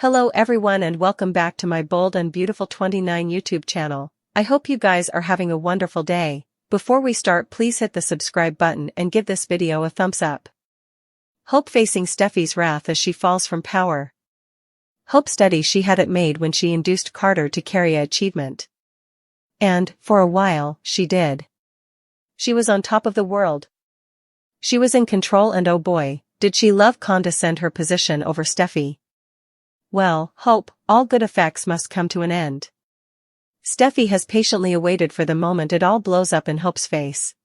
Hello everyone and welcome back to my Bold and Beautiful 29 YouTube channel. I hope you guys are having a wonderful day. Before we start, please hit the subscribe button and give this video a thumbs up. Hope facing Steffy's wrath as she falls from power. Hope study she had it made when she induced Carter to carry a achievement. And, for a while, she did. She was on top of the world. She was in control and oh boy, did she love condescend her position over Steffy. Well, Hope, all good effects must come to an end. Steffy has patiently awaited for the moment it all blows up in Hope's face.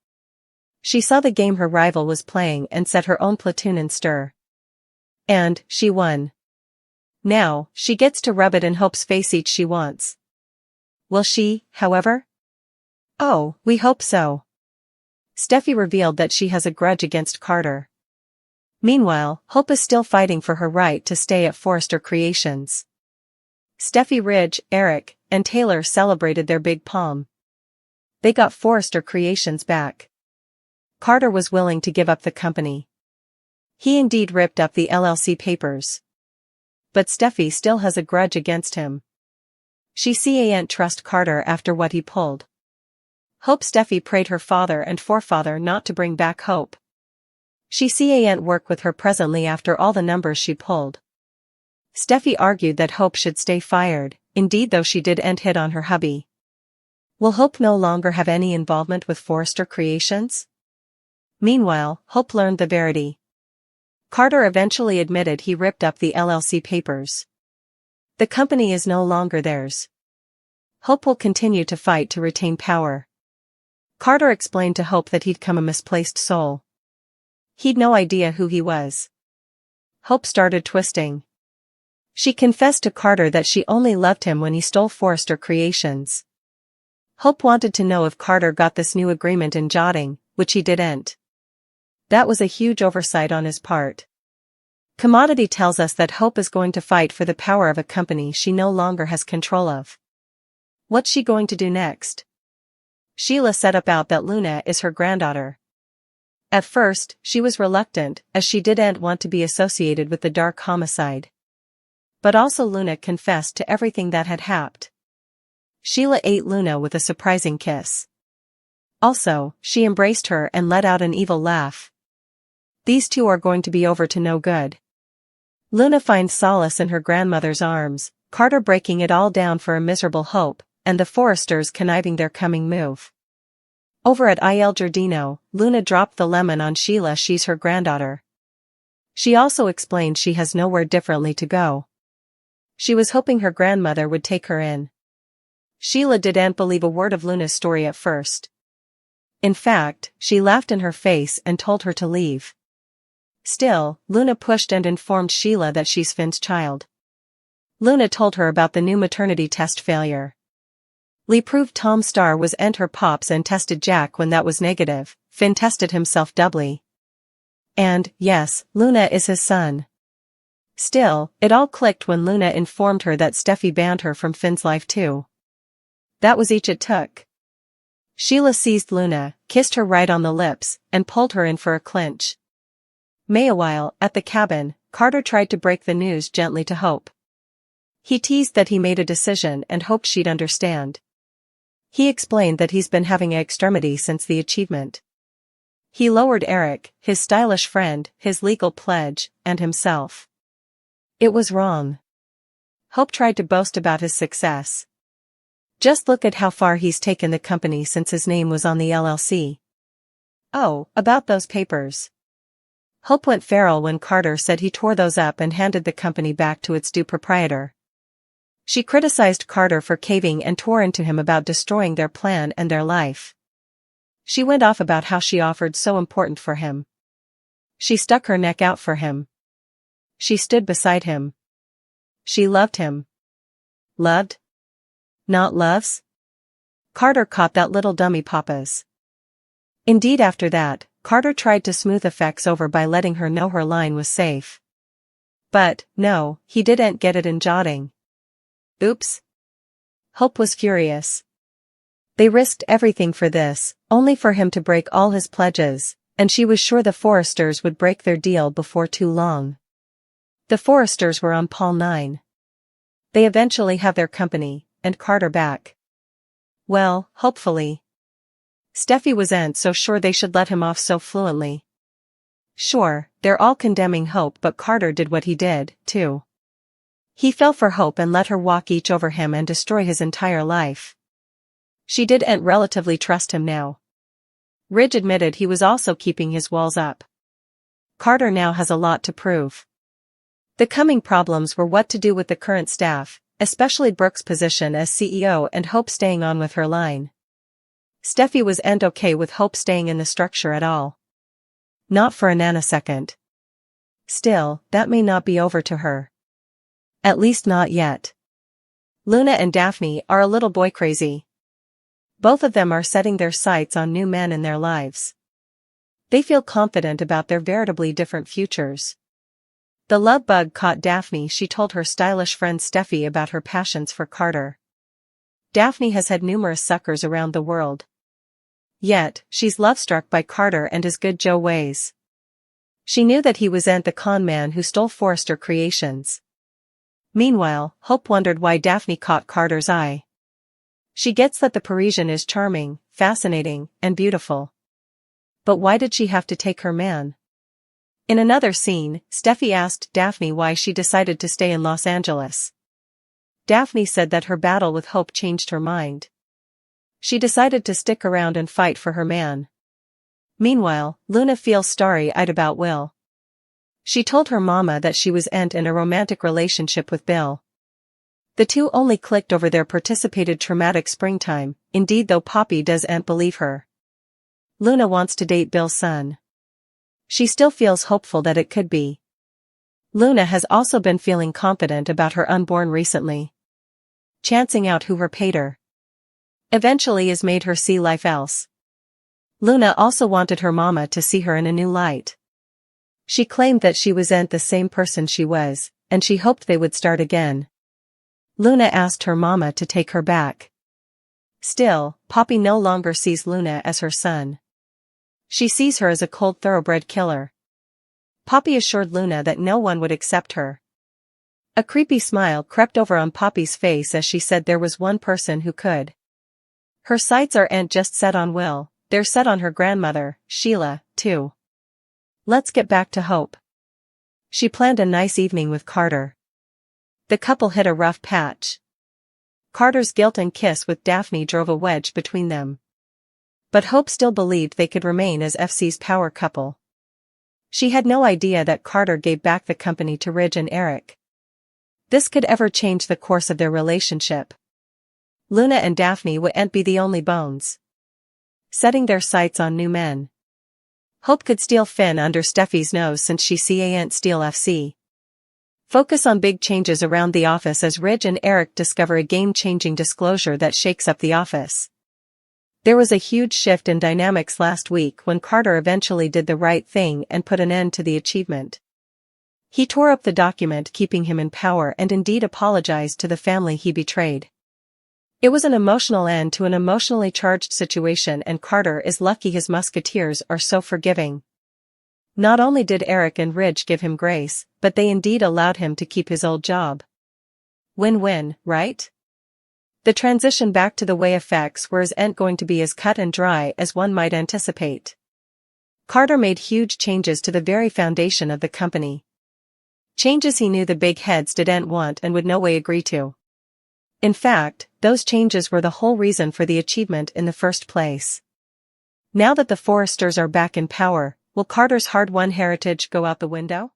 She saw the game her rival was playing and set her own platoon in stir. And, she won. Now, she gets to rub it in Hope's face each she wants. Will she, however? Oh, we hope so. Steffy revealed that she has a grudge against Carter. Meanwhile, Hope is still fighting for her right to stay at Forrester Creations. Steffy, Ridge, Eric, and Taylor celebrated their big palm. They got Forrester Creations back. Carter was willing to give up the company. He indeed ripped up the LLC papers. But Steffy still has a grudge against him. She can't trust Carter after what he pulled. Hope Steffy prayed her father and forefather not to bring back Hope. She can't work with her presently after all the numbers she pulled. Steffy argued that Hope should stay fired, indeed though she did hit on her hubby. Will Hope no longer have any involvement with Forrester Creations? Meanwhile, Hope learned the verity. Carter eventually admitted he ripped up the LLC papers. The company is no longer theirs. Hope will continue to fight to retain power. Carter explained to Hope that he'd come a misplaced soul. He'd no idea who he was. Hope started twisting. She confessed to Carter that she only loved him when he stole Forrester Creations. Hope wanted to know if Carter got this new agreement in jotting, which he didn't. That was a huge oversight on his part. Commodity tells us that Hope is going to fight for the power of a company she no longer has control of. What's she going to do next? Sheila set about that Luna is her granddaughter. At first, she was reluctant, as she didn't want to be associated with the dark homicide. But also Luna confessed to everything that had happened. Sheila ate Luna with a surprising kiss. Also, she embraced her and let out an evil laugh. These two are going to be over to no good. Luna finds solace in her grandmother's arms, Carter breaking it all down for a miserable Hope, and the Forresters conniving their coming move. Over at Il Giardino, Luna dropped the lemon on Sheila. She's her granddaughter. She also explained she has nowhere differently to go. She was hoping her grandmother would take her in. Sheila didn't believe a word of Luna's story at first. In fact, she laughed in her face and told her to leave. Still, Luna pushed and informed Sheila that she's Finn's child. Luna told her about the new maternity test failure. Lee proved Tom Star was her pops and tested Jack when that was negative. Finn tested himself doubly. And, yes, Luna is his son. Still, it all clicked when Luna informed her that Steffy banned her from Finn's life too. That was each it took. Sheila seized Luna, kissed her right on the lips, and pulled her in for a clinch. Meanwhile, at the cabin, Carter tried to break the news gently to Hope. He teased that he made a decision and hoped she'd understand. He explained that he's been having an extremity since the achievement. He lowered Eric, his stylish friend, his legal pledge, and himself. It was wrong. Hope tried to boast about his success. Just look at how far he's taken the company since his name was on the LLC. Oh, about those papers. Hope went feral when Carter said he tore those up and handed the company back to its due proprietor. She criticized Carter for caving and tore into him about destroying their plan and their life. She went off about how she offered so important for him. She stuck her neck out for him. She stood beside him. She loved him. Loved? Not loves? Carter caught that little dummy papas. Indeed, after that, Carter tried to smooth effects over by letting her know her line was safe. But, no, he didn't get it in jotting. Oops. Hope was furious. They risked everything for this, only for him to break all his pledges, and she was sure the Forresters would break their deal before too long. The Forresters were on Pall 9. They eventually have their company, and Carter back. Well, hopefully. Steffy wasn't so sure they should let him off so fluently. Sure, they're all condemning Hope, but Carter did what he did, too. He fell for Hope and let her walk each over him and destroy his entire life. She didn't relatively trust him now. Ridge admitted he was also keeping his walls up. Carter now has a lot to prove. The coming problems were what to do with the current staff, especially Brooke's position as CEO and Hope staying on with her line. Steffy wasn't okay with Hope staying in the structure at all. Not for a nanosecond. Still, that may not be over to her. At least not yet. Luna and Daphne are a little boy crazy. Both of them are setting their sights on new men in their lives. They feel confident about their veritably different futures. The love bug caught Daphne. She told her stylish friend Steffy about her passions for Carter. Daphne has had numerous suckers around the world. Yet, she's love-struck by Carter and his good Joe ways. She knew that he wasn't the con man who stole Forrester creations. Meanwhile, Hope wondered why Daphne caught Carter's eye. She gets that the Parisian is charming, fascinating, and beautiful. But why did she have to take her man? In another scene, Steffy asked Daphne why she decided to stay in Los Angeles. Daphne said that her battle with Hope changed her mind. She decided to stick around and fight for her man. Meanwhile, Luna feels starry-eyed about Will. She told her mama that she wasn't in a romantic relationship with Bill. The two only clicked over their participated traumatic springtime, indeed though Poppy doesn't believe her. Luna wants to date Bill's son. She still feels hopeful that it could be. Luna has also been feeling confident about her unborn recently. Chancing out who her pater eventually has made her see life else. Luna also wanted her mama to see her in a new light. She claimed that she wasn't the same person she was, and she hoped they would start again. Luna asked her mama to take her back. Still, Poppy no longer sees Luna as her son. She sees her as a cold thoroughbred killer. Poppy assured Luna that no one would accept her. A creepy smile crept over on Poppy's face as she said there was one person who could. Her sights aren't just set on Will, they're set on her grandmother, Sheila, too. Let's get back to Hope. She planned a nice evening with Carter. The couple hit a rough patch. Carter's guilt and kiss with Daphne drove a wedge between them. But Hope still believed they could remain as FC's power couple. She had no idea that Carter gave back the company to Ridge and Eric. This could ever change the course of their relationship. Luna and Daphne wouldn't be the only bones. Setting their sights on new men. Hope could steal Finn under Steffy's nose since she can't steal FC. Focus on big changes around the office as Ridge and Eric discover a game-changing disclosure that shakes up the office. There was a huge shift in dynamics last week when Carter eventually did the right thing and put an end to the achievement. He tore up the document keeping him in power and indeed apologized to the family he betrayed. It was an emotional end to an emotionally charged situation, and Carter is lucky his musketeers are so forgiving. Not only did Eric and Ridge give him grace, but they indeed allowed him to keep his old job. Win-win, right? The transition back to the way effects weren't going to be as cut and dry as one might anticipate. Carter made huge changes to the very foundation of the company. Changes he knew the big heads didn't want and would no way agree to. In fact, those changes were the whole reason for the achievement in the first place. Now that the Forresters are back in power, will Carter's hard-won heritage go out the window?